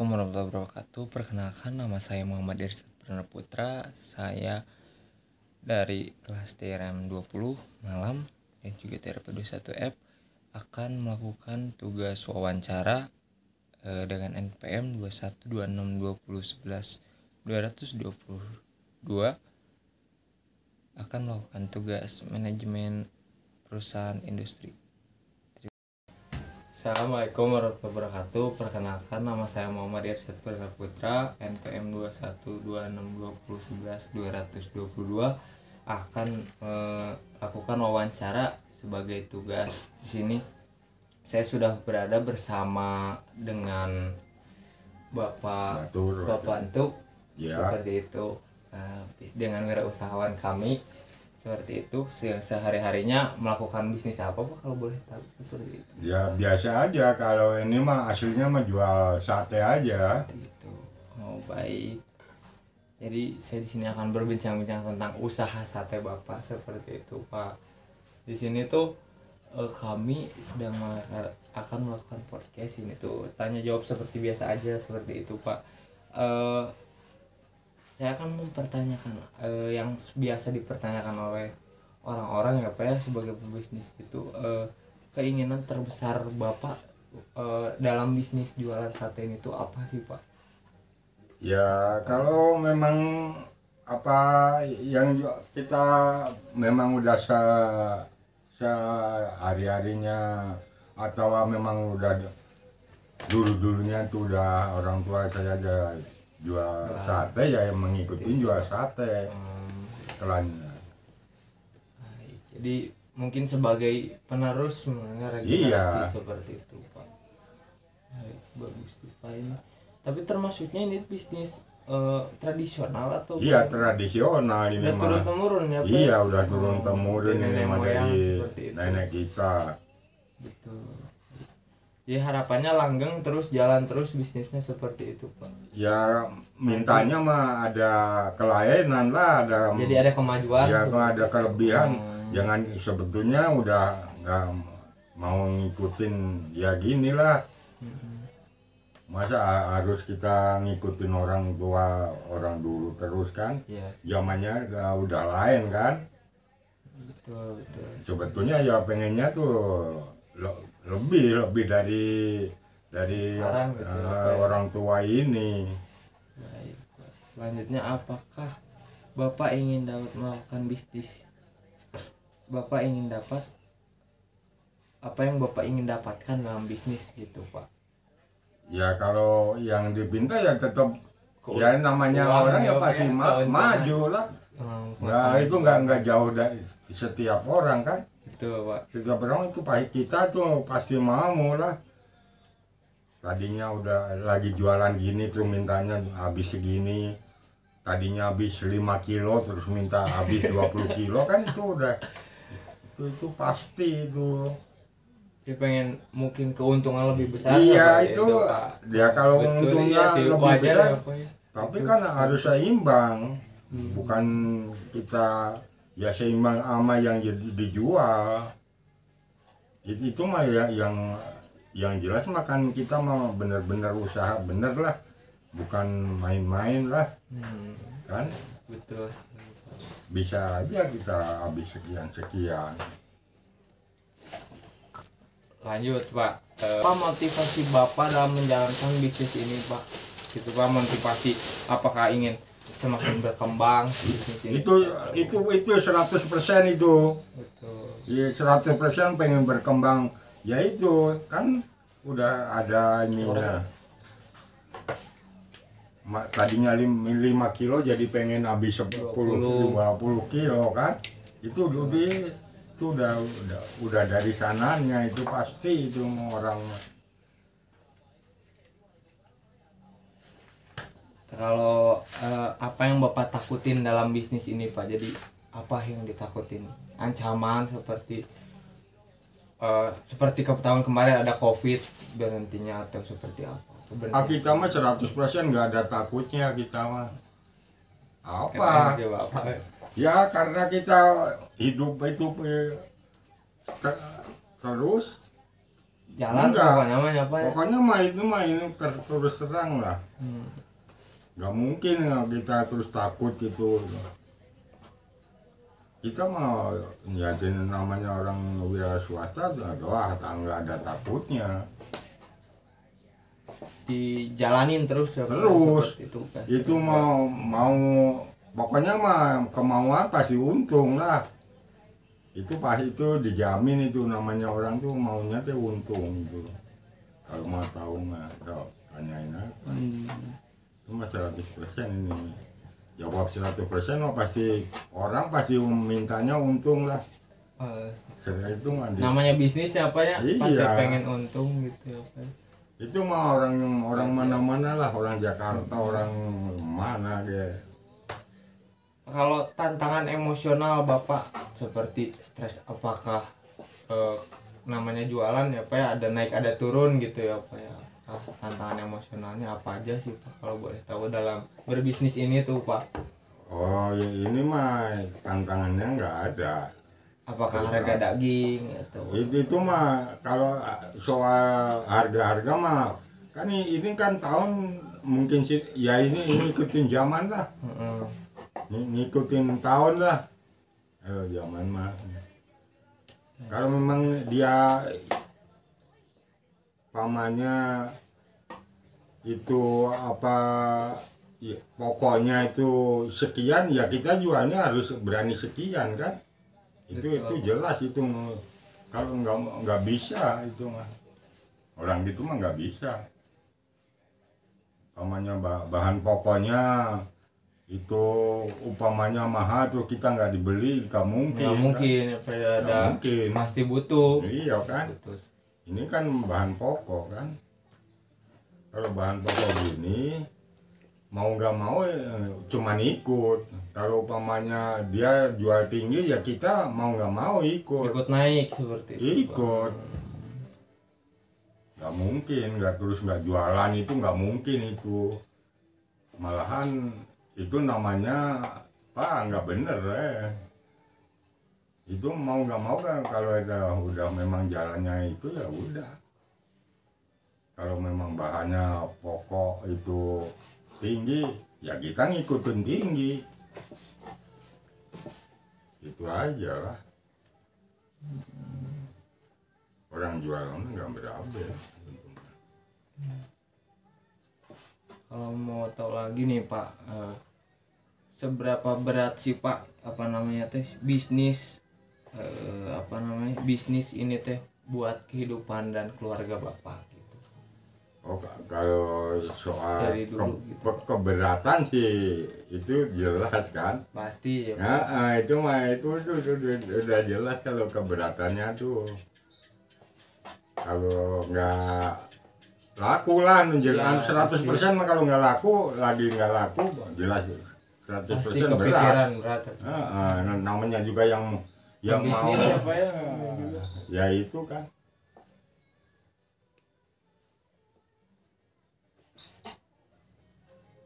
Assalamualaikum warahmatullahi wabarakatuh. Perkenalkan, nama saya Muhammad Irsad Putra. Saya dari kelas TRM 20 Malam dan juga TRP 21F akan melakukan tugas wawancara dengan NPM 21262011 222 akan melakukan tugas manajemen perusahaan industri. Assalamualaikum warahmatullahi wabarakatuh. Perkenalkan, nama saya Muhammad Irsad Putra, NPM 21262011 222 akan melakukan wawancara sebagai tugas. Di sini saya sudah berada bersama dengan Bapak Antuk ya. Seperti itu, dengan wirausahawan kami. Seperti itu, sehari-harinya melakukan bisnis apa Pak, kalau boleh tahu? Seperti itu. Ya biasa aja, kalau ini mah aslinya mah jual sate aja. Gitu. Oh baik. Jadi saya di sini akan berbincang-bincang tentang usaha sate Bapak, seperti itu Pak. Di sini tuh kami sedang akan melakukan podcast ini tuh, tanya jawab seperti biasa aja, seperti itu Pak. Saya akan mempertanyakan yang biasa dipertanyakan oleh orang-orang ya Pak ya, sebagai pebisnis itu, keinginan terbesar Bapak dalam bisnis jualan sate ini tuh apa sih Pak? Ya kalau memang apa yang kita memang udah sehari-harinya, atau memang udah dulunya tuh udah orang tua saya aja jual sate, ya yang mengikuti jual sate kelannya. Jadi mungkin sebagai penerus regenerasi. Iya. Seperti itu Pak. Bagus tuh Pak ini. Tapi termasuknya ini bisnis tradisional atau? Iya tradisional ini mah. Udah turun temurun ya Pak? Iya udah turun temurun ini mah dari nenek kita. Betul. Jadi harapannya langgeng terus, jalan terus bisnisnya, seperti itu Pak. Ya mintanya mah ada kelainan lah, ada. Jadi ada kemajuan. Ya kalau ada kelebihan, jangan sebetulnya udah nggak mau ngikutin ya gini lah. Masa harus kita ngikutin orang tua orang dulu terus kan? Yes. Zamannya udah lain kan? Betul. Sebetulnya ya pengennya tuh lebih dari sekarang, gitu, orang tua ini. Baik. Selanjutnya, apakah Bapak ingin dapat melakukan bisnis? Bapak ingin dapat apa yang Bapak ingin dapatkan dalam bisnis gitu Pak? Ya kalau yang dipinta ya tetap ya namanya orang ya pasti maju lah. Nah itu nggak jauh dari setiap orang kan. Itu Pak. Setiap orang itu kita tuh pasti mau lah. Tadinya udah lagi jualan gini tuh mintanya habis segini. Tadinya habis 5 kilo terus minta habis 20 kilo kan itu udah itu pasti itu. Dia pengen mungkin keuntungan lebih besar. Iya itu dia kalau untungnya lebih besar. Tapi kan harus seimbang. Bukan kita ya seimbang sama yang dijual. Itu mah ya yang jelas makan kita mah bener-bener usaha bener lah, bukan main-main lah. Kan betul, bisa aja kita habis sekian. Lanjut Pak, apa motivasi Bapak dalam menjalankan bisnis ini Pak? Gitu Pak, motivasi apakah ingin semakin berkembang bisnis ini? Itu 100% itu. Betul. Ya 100% pengen berkembang. Ya itu kan udah ada ininya. Tadinya 5 kilo jadi pengen habis 10 20 kilo kan. Itu udah dari sananya, itu pasti itu orang. Kalau apa yang Bapak takutin dalam bisnis ini Pak? Jadi apa yang ditakutin? Ancaman seperti ke tahun kemarin ada COVID berhentinya atau seperti apa? Kita mah 100% nggak ada takutnya kita mah. Apa? Ya karena kita hidup itu terus jalan pokoknya apa ya? Pokoknya mah ini terus terang lah. Nggak mungkin ya kita terus takut gitu. Kita mau nyatin namanya orang wira swasta doa nggak ada takutnya. Dijalanin terus ya, itu mau pokoknya mah kemauan pasti untung lah. Itu pasti itu dijamin, itu namanya orang tuh maunya tuh untung gitu. Kalau mau tahu mah tanyain apa. Itu mah 100% ini. Jawab 100% mah pasti orang pasti mintanya untung lah. Itu namanya bisnisnya apa ya? Iya. Pasti pengen untung gitu apa. Itu mah orang mana-mana lah, orang Jakarta, orang mana dia. Kalau tantangan emosional Bapak seperti stres, apakah namanya jualan ya Pak ya, ada naik ada turun gitu ya Pak ya. Tantangan emosionalnya apa aja sih Pak, kalau boleh tahu dalam berbisnis ini tuh Pak? Oh ya, ini mah tantangannya nggak ada. Apakah harga daging atau itu mah kalau soal harga mah kan ini kan tahun mungkin sih ya, ini ngikutin zaman lah. Ngikutin tahun lah kalau zaman mah. Kalau memang dia pamannya itu apa ya, pokoknya itu sekian ya, kita jualnya harus berani sekian kan. Itu jelas itu. Kalau nggak bisa itu mah, orang gitu mah nggak bisa. Umpamanya bahan pokoknya itu umpamanya mahal terus kita nggak dibeli, nggak mungkin kan? Ada mungkin. Pasti butuh. Iya kan, ini kan bahan pokok kan. Kalau bahan pokok gini mau nggak mau cuman ikut. Kalau umpamanya dia jual tinggi ya kita mau nggak mau ikut naik seperti itu. Ikut nggak mungkin, nggak jualan itu nggak mungkin itu. Malahan itu namanya Pak nggak bener Itu mau nggak mau kan, kalau udah memang jalannya itu ya udah. Kalau memang bahannya pokok itu tinggi ya kita ngikutin tinggi, itu aja lah. Orang jualan nggak berapa. Kalau mau tahu lagi nih Pak, seberapa berat sih Pak bisnis bisnis ini teh buat kehidupan dan keluarga Bapak? Oh, kalau soal keberatan sih itu jelas kan, pasti ya. Nah, itu mah itu udah jelas kalau keberatannya tuh. Kalau nggak laku lah menjelang 100% mah, kalau nggak laku jelas 100% berat. Namanya juga yang mau apa ya itu kan.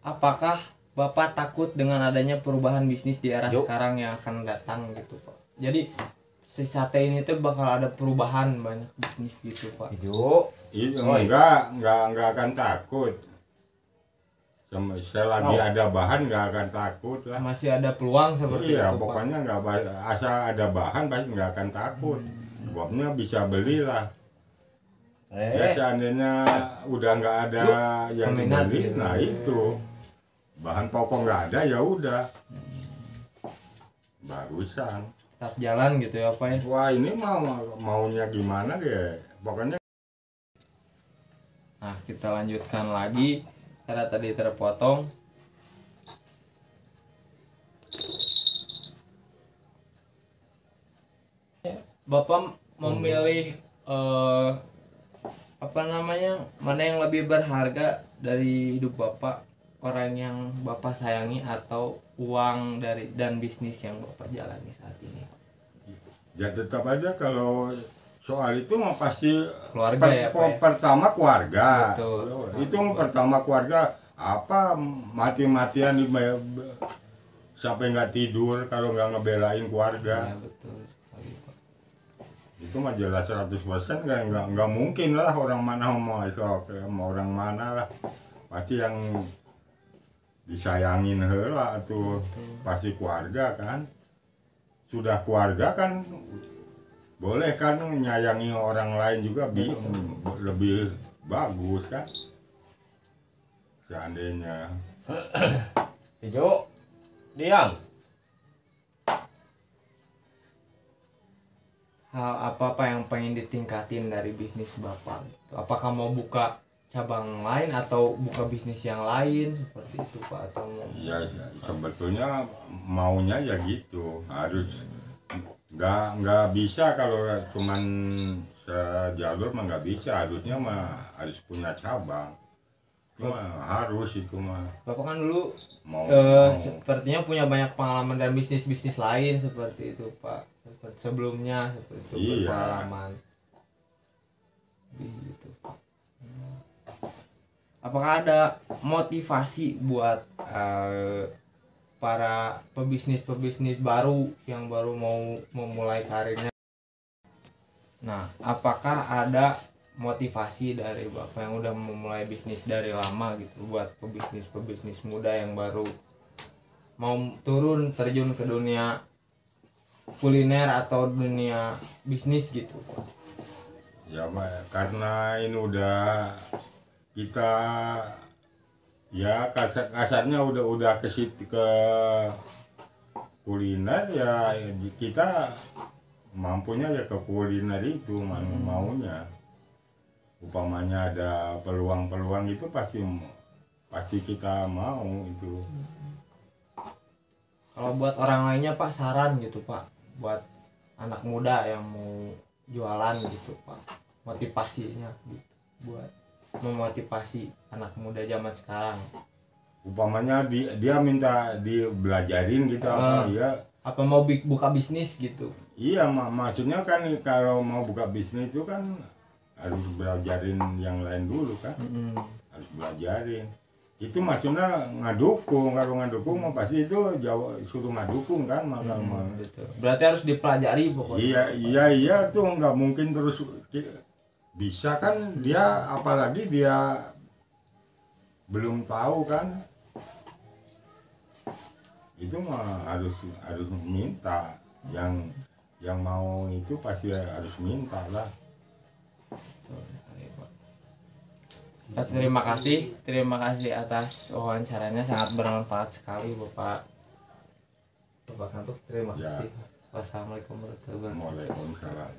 Apakah Bapak takut dengan adanya perubahan bisnis di era sekarang yang akan datang gitu Pak? Jadi si sate ini tuh bakal ada perubahan banyak bisnis gitu Pak? Enggak akan takut. Selagi ada bahan nggak akan takut lah. Masih ada peluang seperti itu Pak? Iya, pokoknya nggak, asal ada bahan pasti nggak akan takut. Sebabnya bisa belilah. Ya seandainya udah nggak ada yang beli, nah itu bahan pokok nggak ada ya udah barusan tetap jalan gitu ya Pak ya. Wah, ini maunya gimana ya pokoknya. Nah, kita lanjutkan lagi karena tadi terpotong. Bapak memilih mana yang lebih berharga dari hidup Bapak, orang yang Bapak sayangi atau uang dan bisnis yang Bapak jalani saat ini? Ya tetap aja kalau soal itu mah pasti keluarga pertama keluarga. Betul. Itu pertama keluarga. Apa mati-matian sampai nggak tidur kalau nggak ngebelain keluarga. Ya, betul. Itu mah jelas 100% nggak mungkin lah orang mana mau masuk, mau orang mana lah. Pasti yang disayangin heula tuh pasti keluarga kan. Sudah keluarga kan boleh kan nyayangi orang lain juga lebih bagus kan. Seandainya. Ijo, Diang. Hal apa-apa yang pengen ditingkatin dari bisnis Bapak gitu. Apakah mau buka cabang lain atau buka bisnis yang lain seperti itu Pak, atau mau... Ya sebetulnya maunya ya gitu, harus nggak bisa kalau cuman sejalur mah nggak bisa, harusnya mah harus punya cabang. Cuma harus itu mah. Bapak kan dulu mau sepertinya punya banyak pengalaman dan bisnis lain seperti itu Pak. Seperti sebelumnya seperti itu, iya. Berpengalaman. Gitu. Apakah ada motivasi buat para pebisnis baru yang baru mau memulai karirnya? Nah, apakah ada motivasi dari Bapak yang udah memulai bisnis dari lama gitu buat pebisnis muda yang baru mau terjun ke dunia kuliner atau dunia bisnis gitu? Ya karena ini udah kita ya kasarnya udah ke kuliner ya, kita mampunya ya ke kuliner itu maunya. Upamanya ada peluang itu pasti kita mau itu. Kalau buat orang lainnya Pak, saran gitu Pak buat anak muda yang mau jualan gitu Pak, motivasinya gitu buat memotivasi anak muda zaman sekarang. Upamanya dia minta dibelajarin gitu apa ya, apa mau buka bisnis gitu. Iya, maksudnya kan kalau mau buka bisnis itu kan harus belajarin yang lain dulu kan. Harus belajarin. Itu maksudnya ngadukung, kalau ngadukung mah pasti itu suruh ngadukung kan. Gitu. Berarti harus dipelajari pokoknya. Iya tuh nggak mungkin terus bisa kan, dia apalagi dia belum tahu kan. Itu mah harus minta, yang mau itu pasti harus minta lah. Terima kasih atas wawancaranya, sangat bermanfaat sekali Bapak Kantuk. Terima kasih. Wassalamualaikum warahmatullahi wabarakatuh. Waalaikumsalam.